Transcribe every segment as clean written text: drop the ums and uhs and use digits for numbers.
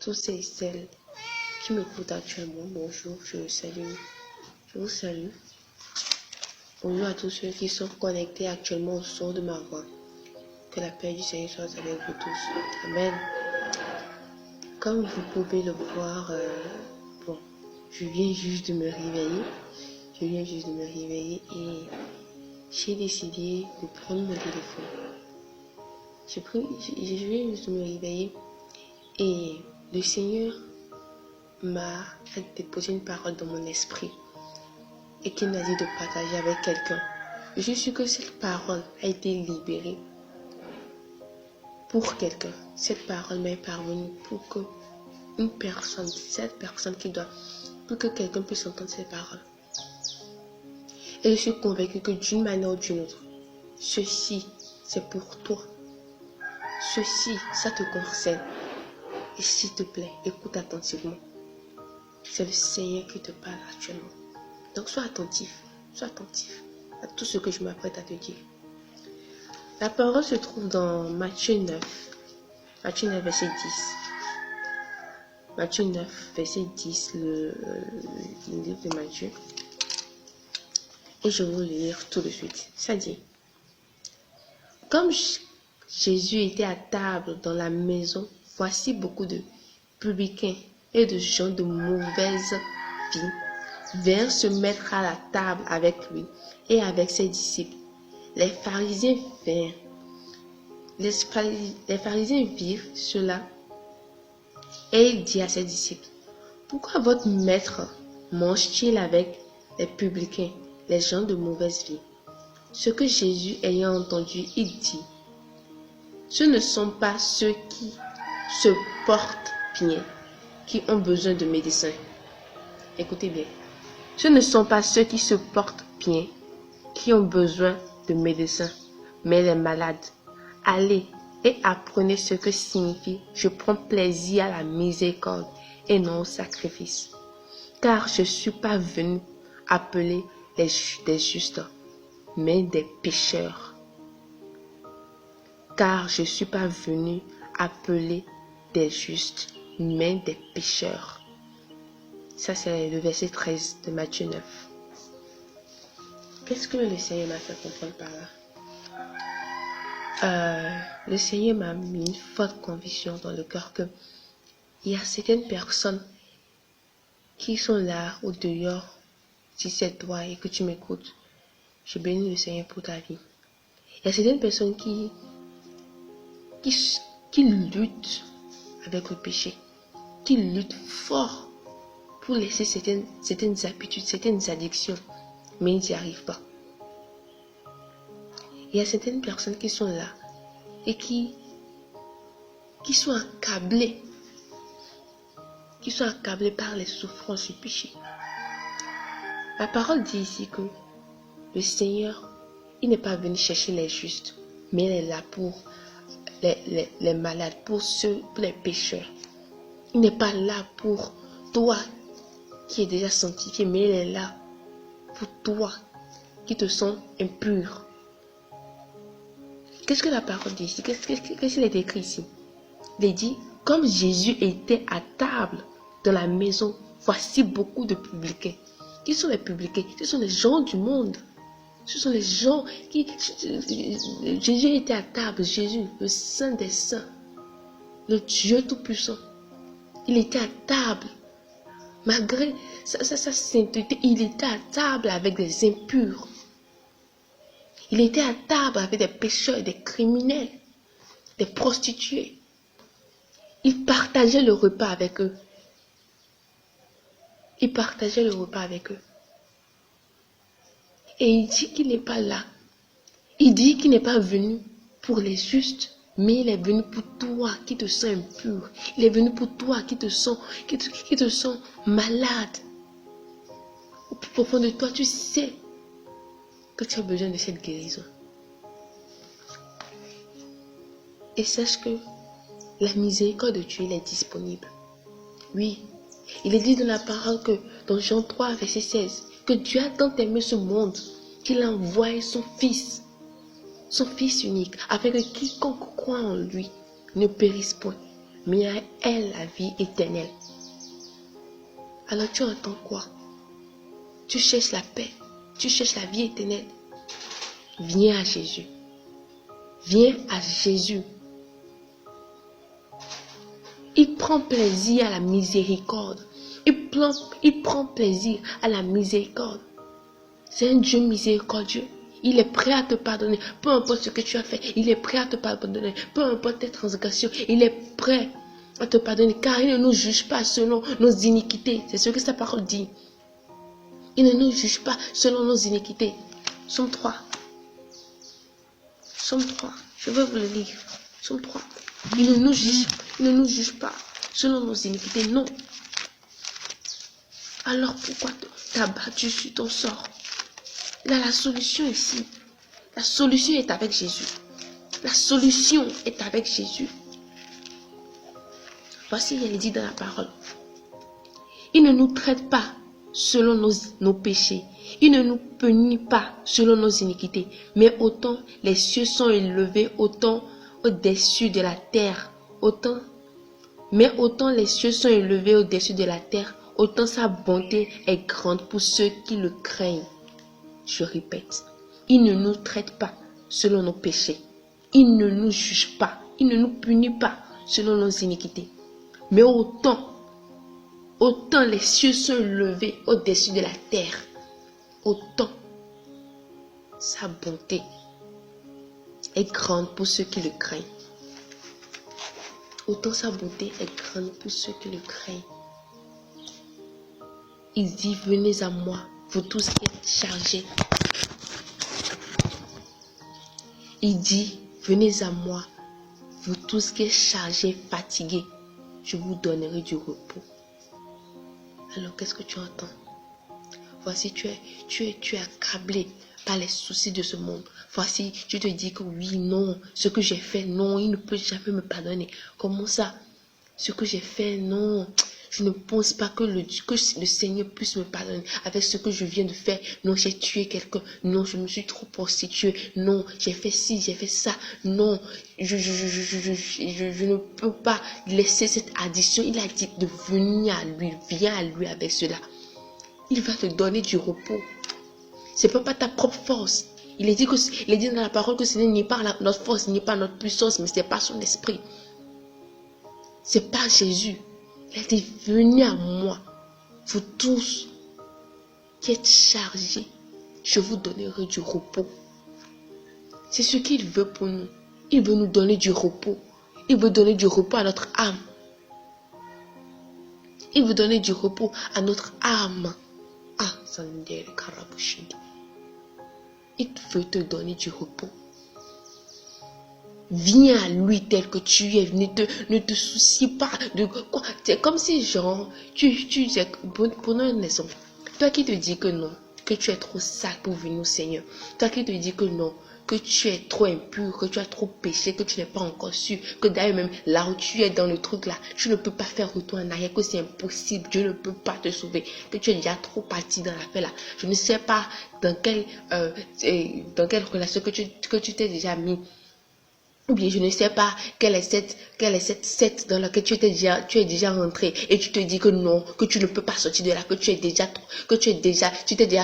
tous ceux et celles qui m'écoutent actuellement, bonjour, je vous salue. Bonjour à tous ceux qui sont connectés actuellement au son de ma voix. Que la paix du Seigneur soit avec vous tous. Amen. Comme vous pouvez le voir, je viens juste de me réveiller. Et j'ai décidé de prendre mon téléphone. Je viens juste de me réveiller et le Seigneur m'a déposé une parole dans mon esprit et qu'il m'a dit de partager avec quelqu'un. Je suis sûre que cette parole a été libérée pour quelqu'un. Cette parole m'est parvenue pour que pour que quelqu'un puisse entendre cette parole. Et je suis convaincue que d'une manière ou d'une autre, ceci, c'est pour toi. Ceci, ça te concerne. Et s'il te plaît, écoute attentivement. C'est le Seigneur qui te parle actuellement. Donc sois attentif à tout ce que je m'apprête à te dire. La parole se trouve dans Matthieu 9, verset 10. Matthieu 9, verset 10, le livre de Matthieu. Et je vais vous le lire tout de suite. Ça dit: Comme Jésus était à table dans la maison, voici beaucoup de publicains et de gens de mauvaise vie vinrent se mettre à la table avec lui et avec ses disciples. Les pharisiens virent cela et il dit à ses disciples: Pourquoi votre maître mange-t-il avec les publicains, les gens de mauvaise vie? Ce que Jésus ayant entendu, il dit: Ce ne sont pas ceux qui se portent bien qui ont besoin de médecins. Écoutez bien. Ce ne sont pas ceux qui se portent bien qui ont besoin de médecins, mais les malades. Allez et apprenez ce que signifie « Je prends plaisir à la miséricorde et non au sacrifice ». Car je ne suis pas venu appeler des justes, mais des pécheurs. Car je ne suis pas venu appeler des justes, mais des pécheurs. Ça, c'est le verset 13 de Matthieu 9. Qu'est-ce que le Seigneur m'a fait comprendre par là? Le Seigneur m'a mis une forte conviction dans le cœur que il y a certaines personnes qui sont là au dehors. Si c'est toi et que tu m'écoutes, je bénis le Seigneur pour ta vie. Il y a certaines personnes qui luttent avec le péché, qui luttent fort pour laisser certaines habitudes, certaines addictions, mais ils n'y arrivent pas. Il y a certaines personnes qui sont là et qui sont accablées par les souffrances du péché. La parole dit ici que le Seigneur, il n'est pas venu chercher les justes, mais il est là pour les malades, pour les pécheurs. Il n'est pas là pour toi qui est déjà sanctifié, mais il est là pour toi qui te sens impur. Qu'est-ce que la parole dit ici? Qu'est-ce qu'il est écrit ici? Il dit: Comme Jésus était à table dans la maison, voici beaucoup de publicains. Qui sont les publicains? Ce sont les gens du monde. Ce sont les gens qui... Jésus était à table, Jésus, le Saint des Saints, le Dieu Tout-Puissant. Il était à table. Malgré sa sainteté, il était à table avec des impurs. Il était à table avec des pécheurs, des criminels, des prostituées. Il partageait le repas avec eux. Et il dit qu'il n'est pas là. Il dit qu'il n'est pas venu pour les justes, mais il est venu pour toi qui te sens impur. Il est venu pour toi qui te sens malade. Au plus profond de toi, tu sais que tu as besoin de cette guérison. Et sache que la miséricorde de Dieu, elle est disponible. Oui, il est dit dans la parole que, dans Jean 3, verset 16, que Dieu a tant aimé ce monde qu'il a envoyé son Fils unique, afin que quiconque croit en lui ne périsse point, mais à elle la vie éternelle. Alors tu entends quoi? Tu cherches la paix, tu cherches la vie éternelle. Viens à Jésus. Viens à Jésus. Il prend plaisir à la miséricorde. Il prend plaisir à la miséricorde. C'est un Dieu miséricordieux. Il est prêt à te pardonner. Peu importe ce que tu as fait, il est prêt à te pardonner. Peu importe tes transgressions, il est prêt à te pardonner. Car il ne nous juge pas selon nos iniquités. C'est ce que sa parole dit. Il ne nous juge pas selon nos iniquités. Somme 3. Somme 3. Je veux vous le lire. Somme 3. Il ne nous juge pas selon nos iniquités. Non. Alors pourquoi t'abattu sur ton sort? Là, la solution ici. La solution est avec Jésus. La solution est avec Jésus. Voici, il est dit dans la parole. Il ne nous traite pas selon nos péchés. Il ne nous punit pas selon nos iniquités. Mais autant les cieux sont élevés, autant au-dessus de la terre. Mais autant les cieux sont élevés au-dessus de la terre, autant sa bonté est grande pour ceux qui le craignent. Je répète, il ne nous traite pas selon nos péchés. Il ne nous juge pas. Il ne nous punit pas selon nos iniquités. Mais autant les cieux sont élevés au-dessus de la terre, autant sa bonté est grande pour ceux qui le craignent. Autant sa bonté est grande pour ceux qui le craignent. Il dit, venez à moi, vous tous qui êtes chargés. Il dit, venez à moi, vous tous qui êtes chargés, fatigués, je vous donnerai du repos. Alors qu'est-ce que tu entends? Voici, tu es accablé par les soucis de ce monde. Voici, tu te dis que oui, non, ce que j'ai fait, non, il ne peut jamais me pardonner. Comment ça? Ce que j'ai fait, non, je ne pense pas que le Seigneur puisse me pardonner avec ce que je viens de faire. Non, j'ai tué quelqu'un. Non, je me suis trop prostituée. Non, j'ai fait ci, j'ai fait ça. Non, je ne peux pas laisser cette addiction. Il a dit de venir à lui. Viens à lui avec cela. Il va te donner du repos. Ce n'est pas ta propre force. Il est dit dans la parole que ce n'est pas notre force, ce n'est pas notre puissance, mais c'est pas son esprit. C'est pas Jésus. Il a dit, venez à moi, vous tous qui êtes chargés, je vous donnerai du repos. C'est ce qu'il veut pour nous. Il veut nous donner du repos. Il veut donner du repos à notre âme. Il veut donner du repos à notre âme. Ah, Sandel Karabushindi. Il veut te donner du repos. Viens à lui tel que tu es. Ne te soucie pas de quoi. C'est comme si genre, prenons un exemple. Toi qui te dis que non, que tu es trop sale pour venir au Seigneur. Toi qui te dis que non, que tu es trop impur, que tu as trop péché, que tu n'es pas encore sûr, que d'ailleurs même là où tu es dans le truc là, tu ne peux pas faire retour en arrière, que c'est impossible, Dieu ne peut pas te sauver, que tu es déjà trop parti dans l'affaire là. Je ne sais pas dans quelle relation que tu t'es déjà mis. Ou bien je ne sais pas quelle est cette secte dans laquelle tu es déjà rentré et tu te dis que non, que tu ne peux pas sortir de là, que tu t'es déjà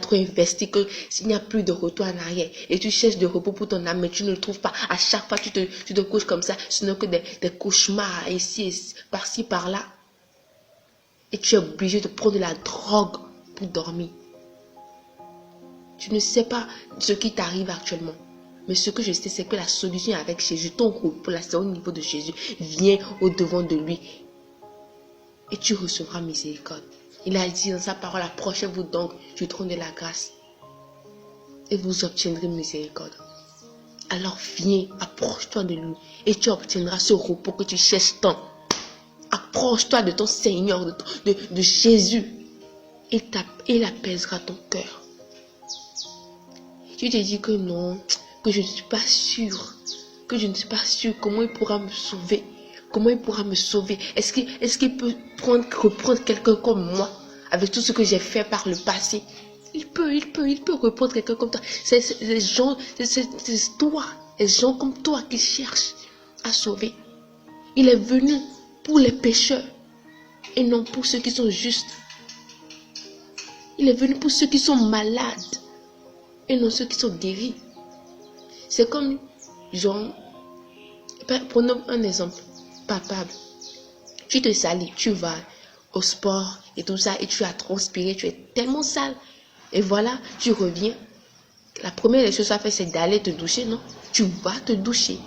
trop investi, que s'il n'y a plus de retour en arrière et tu cherches de repos pour ton âme mais tu ne le trouves pas. À chaque fois tu te couches comme ça, ce n'est que des cauchemars ici, par-ci, par-là. Et tu es obligé de prendre de la drogue pour dormir. Tu ne sais pas ce qui t'arrive actuellement. Mais ce que je sais, c'est que la solution est avec Jésus. Ton repos, là, c'est au niveau de Jésus. Viens au-devant de lui. Et tu recevras miséricorde. Il a dit dans sa parole, approchez-vous donc du trône de la grâce. Et vous obtiendrez miséricorde. Alors viens, approche-toi de lui. Et tu obtiendras ce repos que tu cherches tant. Approche-toi de ton Seigneur, de Jésus. Et il apaisera ton cœur. Tu te dis que non, que je ne suis pas sûre, comment il pourra me sauver, est-ce qu'il peut reprendre quelqu'un comme moi, avec tout ce que j'ai fait par le passé, il peut reprendre quelqu'un comme toi, c'est toi, les gens comme toi qui cherchent à sauver, il est venu pour les pécheurs et non pour ceux qui sont justes. Il est venu pour ceux qui sont malades et non ceux qui sont guéris. C'est comme, genre, prenons un exemple palpable. Tu te salis, tu vas au sport et tout ça, et tu as transpiré, tu es tellement sale. Et voilà, tu reviens. La première des choses à faire, c'est d'aller te doucher, non? Tu vas te doucher.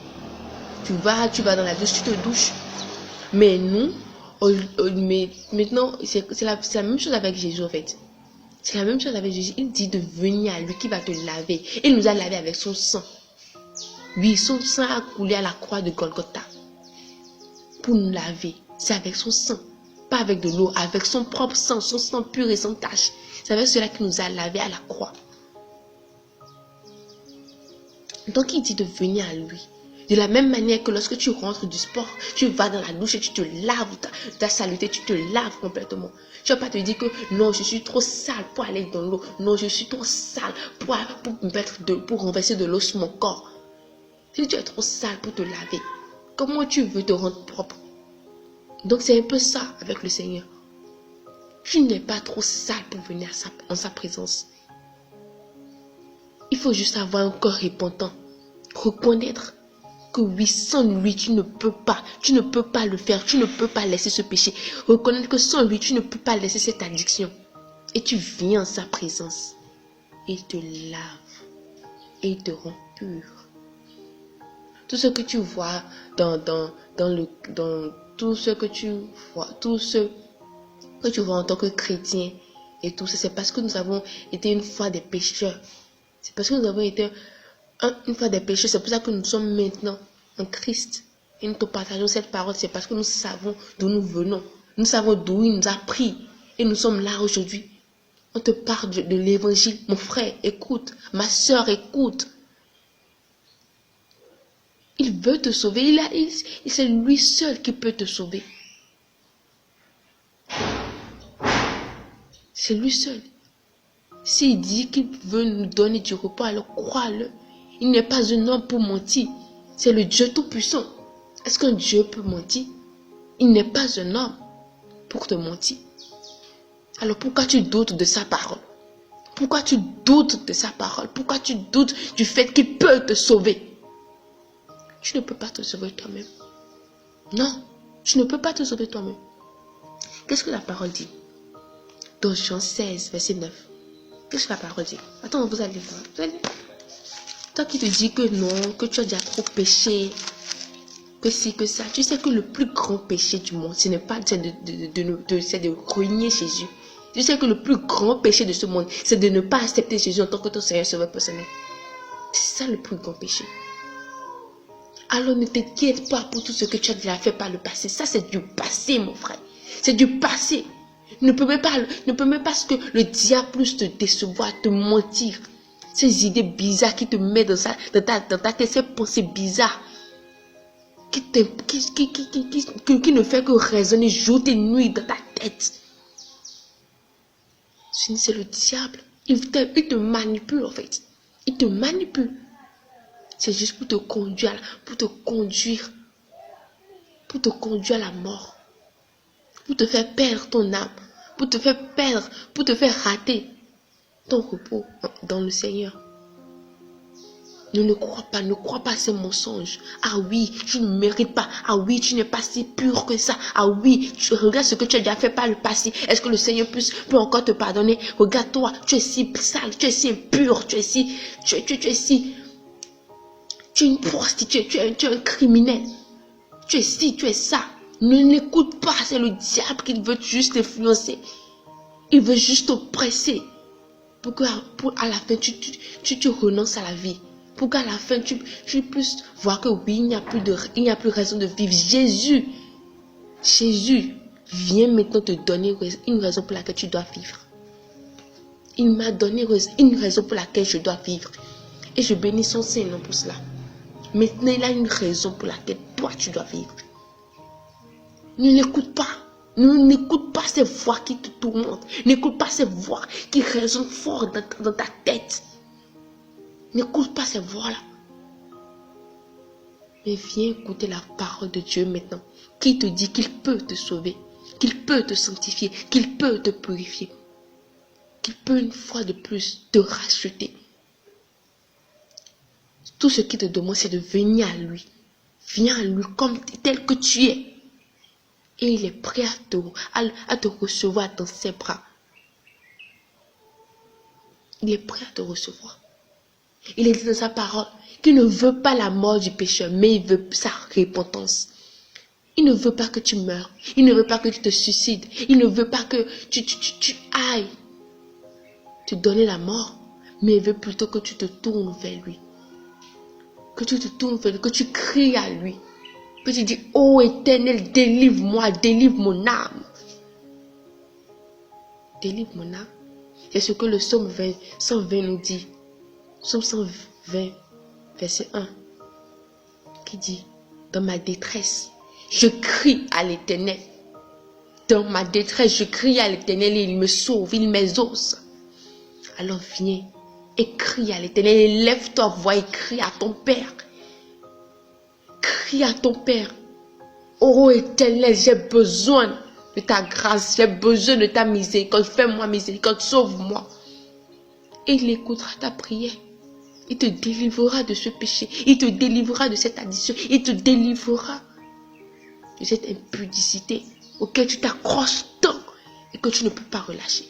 Tu vas dans la douche, tu te douches. Mais nous, mais maintenant, c'est la même chose avec Jésus en fait. C'est la même chose avec Jésus. Il dit de venir à lui qui va te laver. Il nous a lavé avec son sang. Oui, son sang a coulé à la croix de Golgotha. Pour nous laver. C'est avec son sang. Pas avec de l'eau, avec son propre sang. Son sang pur et sans tache. C'est avec cela qui nous a lavé à la croix. Donc il dit de venir à lui. De la même manière que lorsque tu rentres du sport, tu vas dans la douche et tu te laves ta saleté, tu te laves complètement. Tu ne vas pas te dire que non, je suis trop sale pour aller dans l'eau. Non, je suis trop sale pour renverser de l'eau sur mon corps. Si tu es trop sale pour te laver, comment tu veux te rendre propre? Donc c'est un peu ça avec le Seigneur. Tu n'es pas trop sale pour venir en sa présence. Il faut juste avoir un corps repentant. Reconnaître que oui, sans lui, tu ne peux pas le faire, tu ne peux pas laisser ce péché. Reconnaître que sans lui, tu ne peux pas laisser cette addiction. Et tu viens en sa présence. Et il te lave. Et il te rend pur. Tout ce que tu vois tout ce que tu vois en tant que chrétien et tout ça, c'est parce que nous avons été une fois des pécheurs. C'est parce que nous avons été une fois des pécheurs. C'est pour ça que nous sommes maintenant en Christ. Et nous te partageons cette parole. C'est parce que nous savons d'où nous venons. Nous savons d'où il nous a pris. Et nous sommes là aujourd'hui. On te parle de l'évangile. Mon frère, écoute. Ma soeur, écoute. Il veut te sauver. C'est lui seul qui peut te sauver. C'est lui seul. S'il dit qu'il veut nous donner du repos, alors crois-le. Il n'est pas un homme pour mentir. C'est le Dieu Tout-Puissant. Est-ce qu'un Dieu peut mentir? Il n'est pas un homme pour te mentir. Alors pourquoi tu doutes de sa parole? Pourquoi tu doutes de sa parole? Pourquoi tu doutes du fait qu'il peut te sauver? Tu ne peux pas te sauver toi-même. Non, tu ne peux pas te sauver toi-même. Qu'est-ce que la parole dit? Dans Jean 16, verset 9. Qu'est-ce que la parole dit? Attends, vous allez voir. Toi qui te dis que non, que tu as déjà trop péché, que si, que ça. Tu sais que le plus grand péché du monde, ce n'est pas de renier Jésus. Tu sais que le plus grand péché de ce monde, c'est de ne pas accepter Jésus en tant que ton Seigneur Sauveur personnel. C'est ça le plus grand péché. Alors ne t'inquiète pas pour tout ce que tu as déjà fait par le passé. Ça, c'est du passé, mon frère. C'est du passé. Ne peux même pas ce que le diable plus te décevoir, te mentir. Ces idées bizarres qui te mettent dans ta tête, ces pensées bizarres qui ne fait que résonner jour et nuit dans ta tête. C'est le diable. Il te manipule en fait. Il te manipule. C'est juste pour te conduire à la mort. Pour te faire perdre ton âme. Pour te faire rater ton repos dans le Seigneur. Ne crois pas à ces mensonges. Ah oui, tu ne mérites pas. Ah oui, tu n'es pas si pur que ça. Ah oui, regarde ce que tu as déjà fait par le passé. Est-ce que le Seigneur peut encore te pardonner? Regarde-toi, tu es si sale, tu es si impur, tu es une prostituée, tu es un criminel. Tu es ci, tu es ça. Ne l'écoute pas, c'est le diable qui veut juste t'influencer. Il veut juste t'oppresser. Pour qu'à la fin, tu renonces à la vie. Pour qu'à la fin, tu puisses voir que oui, il n'y a plus raison de vivre. Jésus vient maintenant te donner une raison pour laquelle tu dois vivre. Il m'a donné une raison pour laquelle je dois vivre. Et je bénis son Seigneur pour cela. Maintenant, il a une raison pour laquelle toi, tu dois vivre. Ne l'écoute pas. N'écoute pas ces voix qui te tourmentent. N'écoute pas ces voix qui résonnent fort dans ta tête. N'écoute pas ces voix-là. Mais viens écouter la parole de Dieu maintenant. qui te dit qu'il peut te sauver, qu'il peut te sanctifier, qu'il peut te purifier, qu'il peut une fois de plus te racheter. Tout ce qu'il te demande, c'est de venir à lui. Viens à lui comme tel que tu es. Et il est prêt à te recevoir dans ses bras. Il est prêt à te recevoir. Il est dit dans sa parole qu'il ne veut pas la mort du pécheur, mais il veut sa repentance. Il ne veut pas que tu meurs. Il ne veut pas que tu te suicides. Il ne veut pas que tu ailles te donner la mort. Mais il veut plutôt que tu te tournes vers lui. Que tu te tournes vers lui, que tu cries à lui. Que tu dis, oh Éternel, délivre-moi, délivre mon âme. Délivre mon âme. C'est ce que le psaume 120 nous dit. Psaume 120, verset 1. Qui dit, dans ma détresse, je crie à l'Éternel. Dans ma détresse, je crie à l'Éternel et il me sauve, il m'exauce. Alors viens et crie à l'Éternel et lève-toi, voix et crie à ton Père. Crie à ton Père. Oh Éternel, j'ai besoin de ta grâce, j'ai besoin de ta miséricorde. Fais-moi miséricorde, sauve-moi. Et il écoutera ta prière. Il te délivrera de ce péché. Il te délivrera de cette addiction. Il te délivrera de cette impudicité auquel tu t'accroches tant et que tu ne peux pas relâcher.